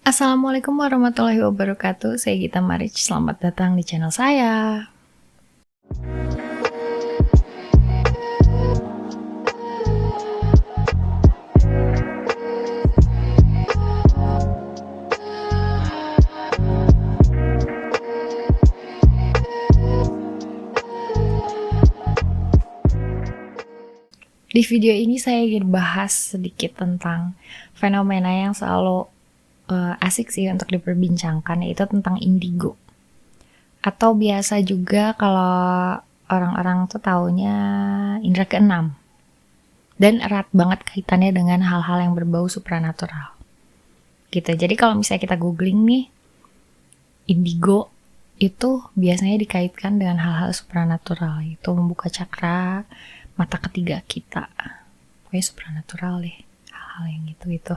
Assalamualaikum warahmatullahi wabarakatuh. Saya Gita Maric. Selamat datang di channel saya. Di video ini saya ingin bahas sedikit tentang fenomena yang selalu asik sih untuk diperbincangkan, yaitu tentang indigo. Atau biasa juga kalau orang-orang tuh taunya indera keenam. Dan erat banget kaitannya dengan hal-hal yang berbau supranatural. Gitu. Jadi kalau misalnya kita googling nih, indigo itu biasanya dikaitkan dengan hal-hal supranatural, yaitu membuka cakra mata ketiga kita. Pokoknya supranatural deh, hal-hal yang gitu-gitu.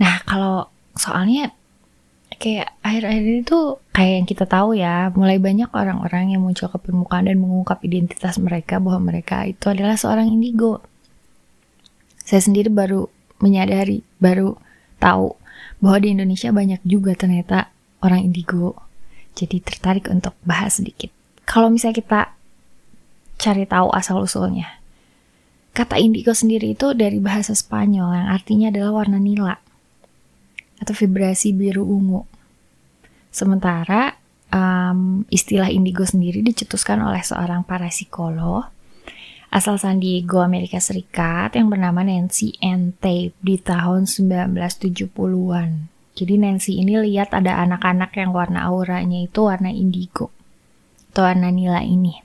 Nah, kalau soalnya kayak akhir-akhir ini tuh kayak yang kita tahu ya, mulai banyak orang-orang yang muncul ke permukaan dan mengungkap identitas mereka bahwa mereka itu adalah seorang indigo. Saya sendiri baru menyadari, baru tahu bahwa di Indonesia banyak juga ternyata orang indigo. Jadi tertarik untuk bahas sedikit. Kalau misalnya kita cari tahu asal-usulnya, kata indigo sendiri itu dari bahasa Spanyol yang artinya adalah warna nila atau vibrasi biru ungu. Sementara istilah indigo sendiri dicetuskan oleh seorang parapsikolog asal San Diego, Amerika Serikat yang bernama Nancy Ann Tape di tahun 1970-an. Jadi Nancy ini lihat ada anak-anak yang warna auranya itu warna indigo atau warna nila ini.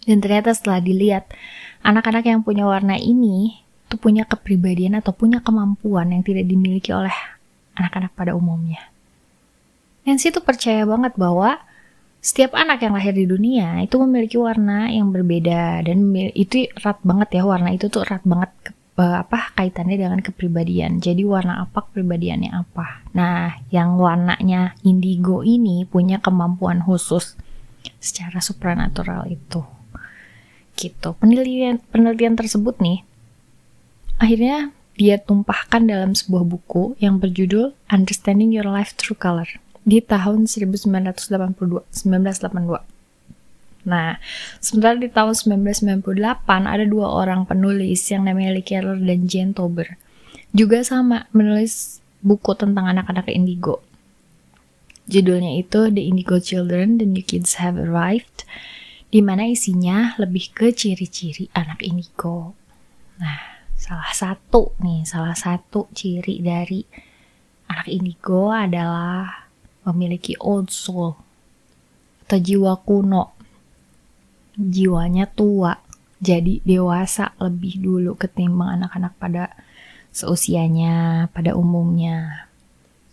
Dan ternyata setelah dilihat, anak-anak yang punya warna ini tuh punya kepribadian atau punya kemampuan yang tidak dimiliki oleh anak-anak pada umumnya. Nancy tuh percaya banget bahwa setiap anak yang lahir di dunia itu memiliki warna yang berbeda dan itu erat banget ya, warna itu tuh erat banget kaitannya dengan kepribadian. Jadi warna apa kepribadiannya apa. Nah, yang warnanya indigo ini punya kemampuan khusus secara supranatural itu. Gitu. Penelitian tersebut nih akhirnya dia tumpahkan dalam sebuah buku yang berjudul Understanding Your Life Through Color di tahun 1982. Nah, sementara di tahun 1998 ada dua orang penulis yang namanya Lee Keller dan Jane Tober juga sama menulis buku tentang anak-anak indigo. Judulnya itu The Indigo Children, The New Kids Have Arrived, di mana isinya lebih ke ciri-ciri anak indigo. Nah, salah satu ciri dari anak indigo adalah memiliki old soul atau jiwa kuno. Jiwanya tua, jadi dewasa lebih dulu ketimbang anak-anak pada seusianya, pada umumnya.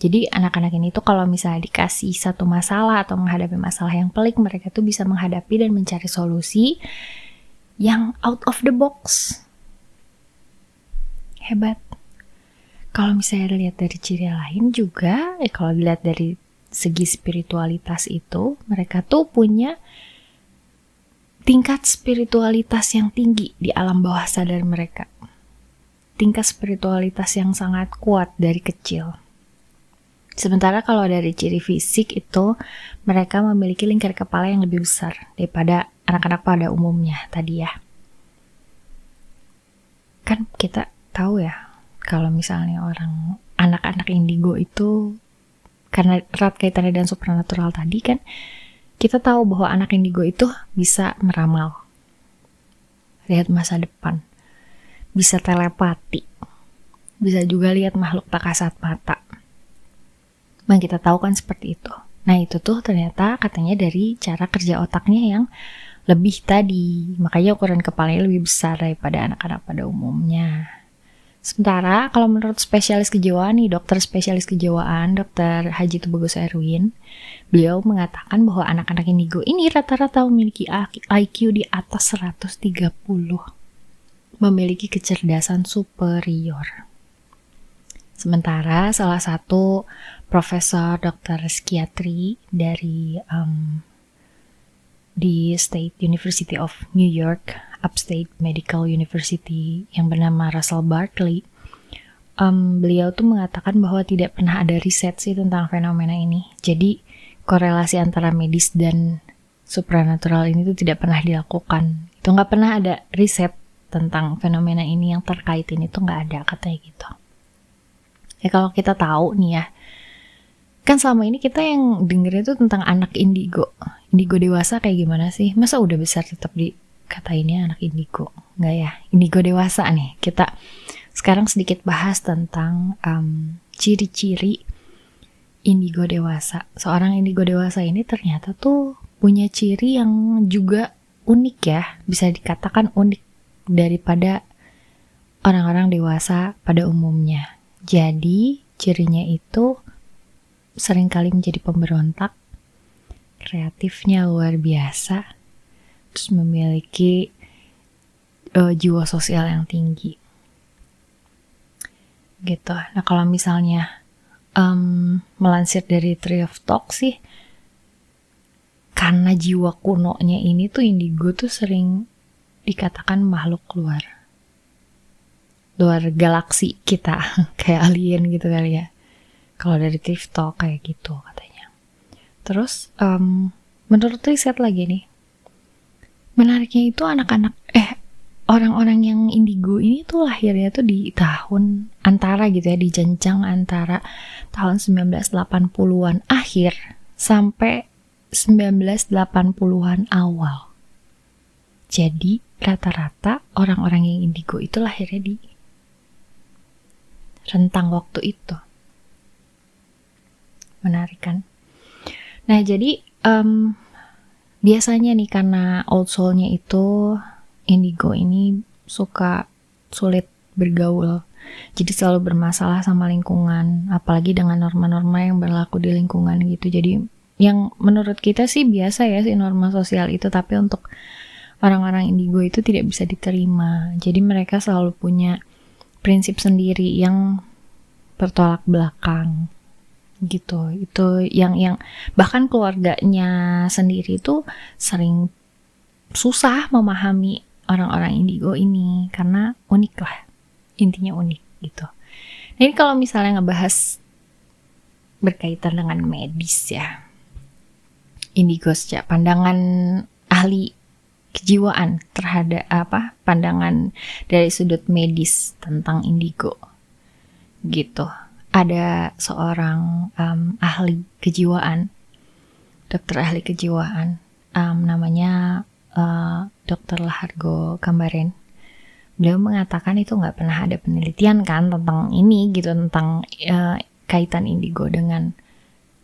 Jadi anak-anak ini tuh kalau misalnya dikasih satu masalah atau menghadapi masalah yang pelik, mereka tuh bisa menghadapi dan mencari solusi yang out of the box. Hebat. Kalau misalnya lihat dari ciri lain juga, kalau dilihat dari segi spiritualitas itu, mereka tuh punya tingkat spiritualitas yang tinggi di alam bawah sadar mereka. Tingkat spiritualitas yang sangat kuat dari kecil. Sementara kalau dari ciri fisik itu, mereka memiliki lingkar kepala yang lebih besar daripada anak-anak pada umumnya tadi ya. Kan kita tahu ya, kalau misalnya anak-anak indigo itu, karena erat kaitannya dengan supernatural tadi kan, kita tahu bahwa anak indigo itu bisa meramal, lihat masa depan, bisa telepati, bisa juga lihat makhluk tak kasat mata. Yang kita tahu kan seperti itu. Nah itu tuh ternyata katanya dari cara kerja otaknya yang lebih tadi. Makanya ukuran kepalanya lebih besar daripada anak-anak pada umumnya. Sementara kalau menurut spesialis kejiwaan nih, dokter spesialis kejiwaan, Dr. Haji Tubagus Erwin, beliau mengatakan bahwa anak-anak indigo ini rata-rata memiliki IQ di atas 130. Memiliki kecerdasan superior. Sementara salah satu profesor dokter psikiatri dari di State University of New York, Upstate Medical University yang bernama Russell Barkley, beliau tuh mengatakan bahwa tidak pernah ada riset sih tentang fenomena ini. Jadi korelasi antara medis dan supranatural ini tuh tidak pernah dilakukan. Itu nggak pernah ada riset tentang fenomena ini yang terkait ini tuh nggak ada, katanya gitu. Ya kalau kita tahu nih ya, kan selama ini kita yang denger itu tentang anak indigo dewasa kayak gimana sih? Masa udah besar tetap dikatainnya anak indigo? Nggak ya, indigo dewasa nih. Kita sekarang sedikit bahas tentang ciri-ciri indigo dewasa. Seorang indigo dewasa ini ternyata tuh punya ciri yang juga unik ya, bisa dikatakan unik daripada orang-orang dewasa pada umumnya. Jadi cirinya itu seringkali menjadi pemberontak, kreatifnya luar biasa, terus memiliki jiwa sosial yang tinggi. Gitu. Nah kalau misalnya melansir dari Tree of Talk sih, karena jiwa kunonya ini tuh indigo tuh sering dikatakan makhluk luar galaksi kita, kayak alien gitu kali ya. Kalau dari Tree of Talk kayak gitu katanya. Terus menurut riset lagi nih, menariknya itu orang-orang yang indigo ini tuh lahirnya tuh di tahun antara gitu ya, di jenjang antara tahun 1980-an akhir sampai 1980-an awal. Jadi rata-rata orang-orang yang indigo itu lahirnya di rentang waktu itu. Menarik kan? Nah jadi biasanya nih karena old soul-nya itu indigo ini suka sulit bergaul. Jadi selalu bermasalah sama lingkungan, apalagi dengan norma-norma yang berlaku di lingkungan gitu. Jadi yang menurut kita sih biasa ya si norma sosial itu, tapi untuk orang-orang indigo itu tidak bisa diterima. Jadi mereka selalu punya prinsip sendiri yang bertolak belakang gitu. Itu yang bahkan keluarganya sendiri itu sering susah memahami orang-orang indigo ini karena unik lah, intinya unik gitu. Nah, ini kalau misalnya ngebahas berkaitan dengan medis ya, indigo sejak pandangan ahli kejiwaan terhadap pandangan dari sudut medis tentang indigo gitu. Ada seorang ahli kejiwaan, dokter ahli kejiwaan, namanya Dr. Lahargo Kambaren. Beliau mengatakan itu nggak pernah ada penelitian kan tentang ini gitu, tentang kaitan indigo dengan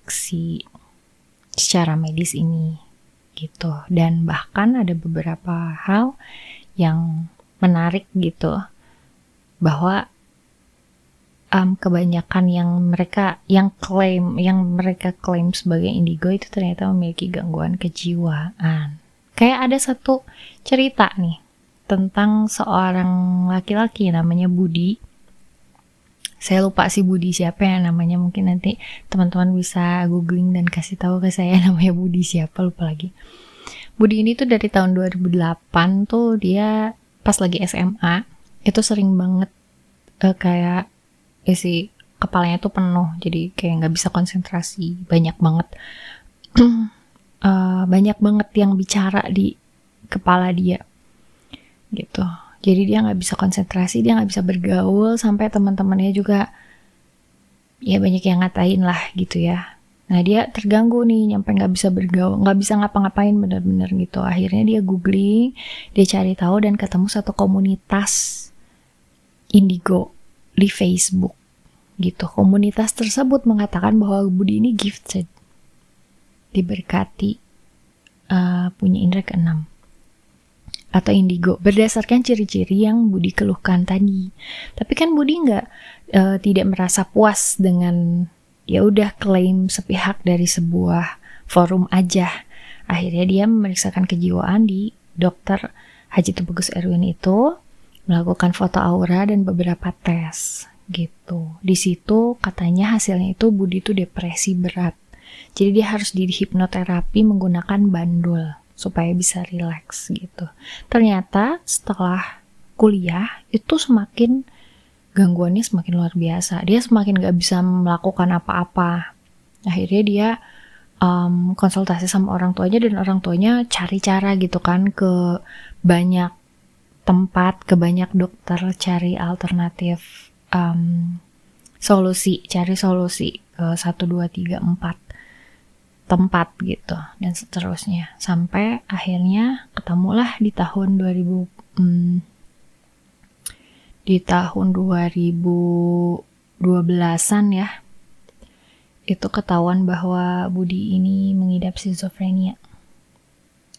secara medis ini gitu. Dan bahkan ada beberapa hal yang menarik gitu, bahwa kebanyakan yang mereka klaim sebagai indigo itu ternyata memiliki gangguan kejiwaan. Kayak ada satu cerita nih tentang seorang laki-laki namanya Budi. Saya lupa sih Budi siapa ya namanya, mungkin nanti teman-teman bisa googling dan kasih tahu ke saya namanya Budi siapa, lupa lagi. Budi ini tuh dari tahun 2008 tuh dia pas lagi SMA itu sering banget kayak isi kepalanya tuh penuh, jadi kayak nggak bisa konsentrasi, banyak banget yang bicara di kepala dia gitu. Jadi dia nggak bisa konsentrasi, dia nggak bisa bergaul, sampai teman-temannya juga ya banyak yang ngatain lah gitu ya. Nah dia terganggu nih, nyampe nggak bisa bergaul, nggak bisa ngapa-ngapain bener-bener gitu. Akhirnya dia googling, dia cari tahu dan ketemu satu komunitas indigo di Facebook gitu. Komunitas tersebut mengatakan bahwa Budi ini gifted, diberkati, punya indera keenam atau indigo berdasarkan ciri-ciri yang Budi keluhkan tadi. Tapi kan Budi tidak merasa puas dengan ya udah klaim sepihak dari sebuah forum aja. Akhirnya dia memeriksakan kejiwaan di Dr. Haji Tubagus Erwin itu, melakukan foto aura dan beberapa tes gitu. Di situ katanya hasilnya itu Budi itu depresi berat. Jadi dia harus di hipnoterapi menggunakan bandul supaya bisa rileks gitu. Ternyata setelah kuliah itu semakin gangguannya semakin luar biasa. Dia semakin gak bisa melakukan apa-apa. Akhirnya dia konsultasi sama orang tuanya, dan orang tuanya cari cara gitu kan ke banyak tempat, ke banyak dokter, cari alternatif cari solusi ke 1, 2, 3, 4 tempat gitu, dan seterusnya. Sampai akhirnya ketemulah di tahun 2012-an ya, itu ketahuan bahwa Budi ini mengidap skizofrenia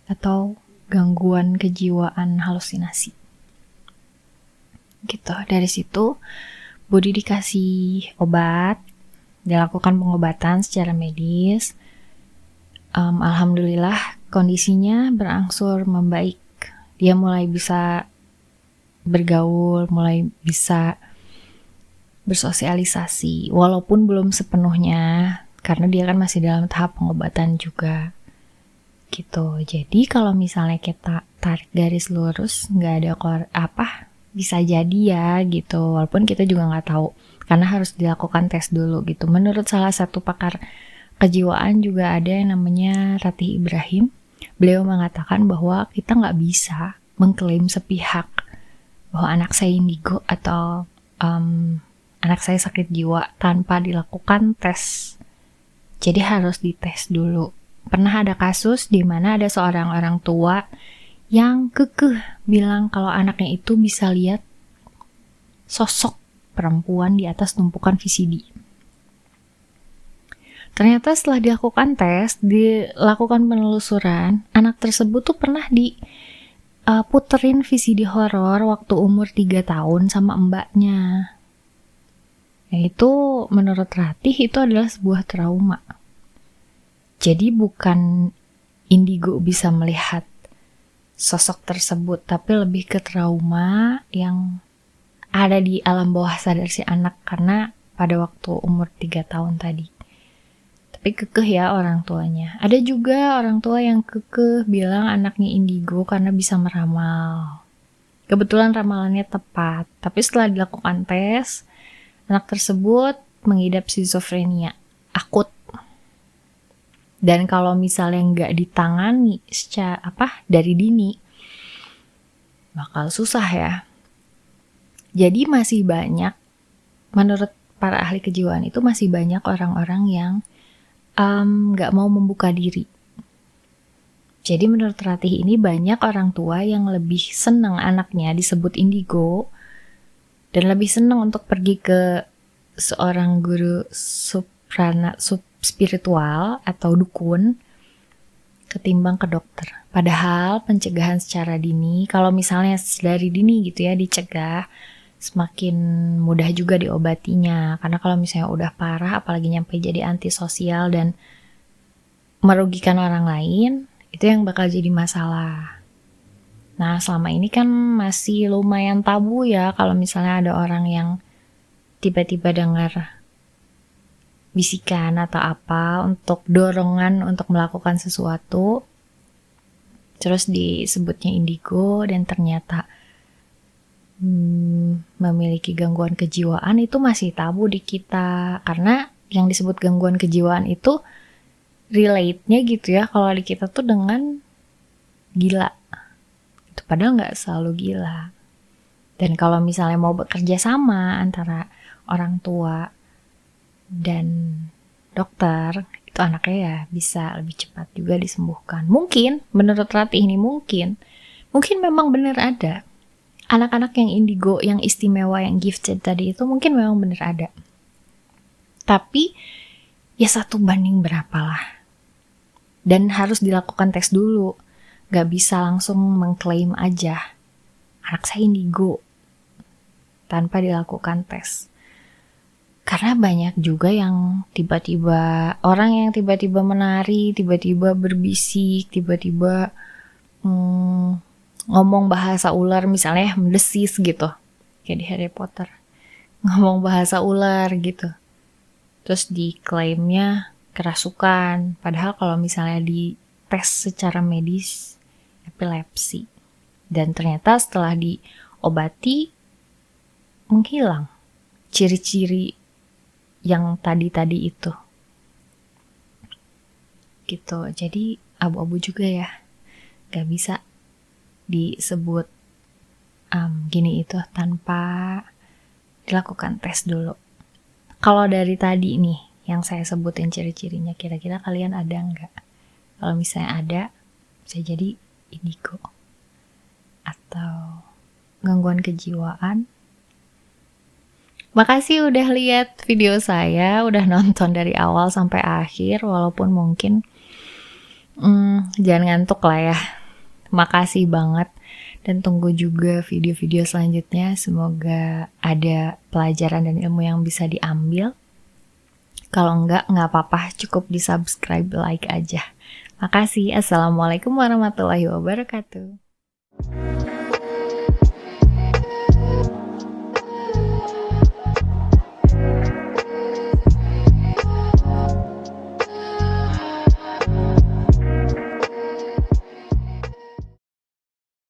atau gangguan kejiwaan halusinasi. Gitu. Dari situ Budi dikasih obat, dilakukan pengobatan secara medis. Alhamdulillah kondisinya berangsur membaik. Dia mulai bisa bergaul, mulai bisa bersosialisasi, walaupun belum sepenuhnya karena dia kan masih dalam tahap pengobatan juga gitu. Jadi kalau misalnya kita tarik garis lurus, nggak ada bisa jadi ya gitu, walaupun kita juga nggak tahu karena harus dilakukan tes dulu gitu. Menurut salah satu pakar kejiwaan juga ada yang namanya Ratih Ibrahim, beliau mengatakan bahwa kita nggak bisa mengklaim sepihak bahwa anak saya indigo atau anak saya sakit jiwa tanpa dilakukan tes. Jadi harus dites dulu. Pernah ada kasus di mana ada seorang orang tua yang kekeh bilang kalau anaknya itu bisa lihat sosok perempuan di atas tumpukan VCD. Ternyata setelah dilakukan tes, dilakukan penelusuran, anak tersebut tuh pernah puterin VCD horor waktu umur 3 tahun sama mbaknya. Itu menurut Ratih itu adalah sebuah trauma. Jadi bukan indigo bisa melihat sosok tersebut, tapi lebih ke trauma yang ada di alam bawah sadar si anak karena pada waktu umur 3 tahun tadi. Tapi kekeh ya orang tuanya. Ada juga orang tua yang kekeh bilang anaknya indigo karena bisa meramal. Kebetulan ramalannya tepat, tapi setelah dilakukan tes, anak tersebut mengidap skizofrenia akut. Dan kalau misalnya nggak ditangani dari dini, bakal susah ya. Jadi masih banyak, menurut para ahli kejiwaan itu masih banyak orang-orang yang nggak mau membuka diri. Jadi menurut Ratih ini banyak orang tua yang lebih senang anaknya disebut indigo dan lebih senang untuk pergi ke seorang guru spiritual atau dukun ketimbang ke dokter. Padahal pencegahan secara dini, kalau misalnya dari dini gitu ya dicegah, semakin mudah juga diobatinya. Karena kalau misalnya udah parah, apalagi nyampe jadi antisosial dan merugikan orang lain, itu yang bakal jadi masalah. Nah, selama ini kan masih lumayan tabu ya kalau misalnya ada orang yang tiba-tiba dengar bisikan atau apa untuk dorongan untuk melakukan sesuatu, terus disebutnya indigo dan ternyata memiliki gangguan kejiwaan, itu masih tabu di kita. Karena yang disebut gangguan kejiwaan itu relate-nya gitu ya, kalau di kita tuh dengan gila. Itu padahal nggak selalu gila. Dan kalau misalnya mau bekerja sama antara orang tua dan dokter, itu anaknya ya bisa lebih cepat juga disembuhkan. Mungkin, menurut Ratih ini mungkin memang benar ada anak-anak yang indigo, yang istimewa, yang gifted tadi itu mungkin memang benar ada. Tapi ya 1 banding berapa lah. Dan harus dilakukan tes dulu. Gak bisa langsung mengklaim aja anak saya indigo tanpa dilakukan tes. Karena banyak juga yang orang yang tiba-tiba menari, tiba-tiba berbisik, tiba-tiba ngomong bahasa ular, misalnya mendesis gitu, kayak di Harry Potter, ngomong bahasa ular gitu, terus diklaimnya kerasukan, padahal kalau misalnya di tes secara medis epilepsi, dan ternyata setelah diobati menghilang ciri-ciri yang tadi-tadi itu. Gitu. Jadi abu-abu juga ya. Gak bisa disebut gini itu tanpa dilakukan tes dulu. Kalau dari tadi nih yang saya sebutin ciri-cirinya, kira-kira kalian ada nggak? Kalau misalnya ada, bisa jadi indigo atau gangguan kejiwaan. Makasih udah lihat video saya, udah nonton dari awal sampai akhir, walaupun mungkin jangan ngantuk lah ya. Makasih banget. Dan tunggu juga video-video selanjutnya. Semoga ada pelajaran dan ilmu yang bisa diambil. Kalau enggak apa-apa. Cukup di subscribe, like aja. Makasih. Assalamualaikum warahmatullahi wabarakatuh.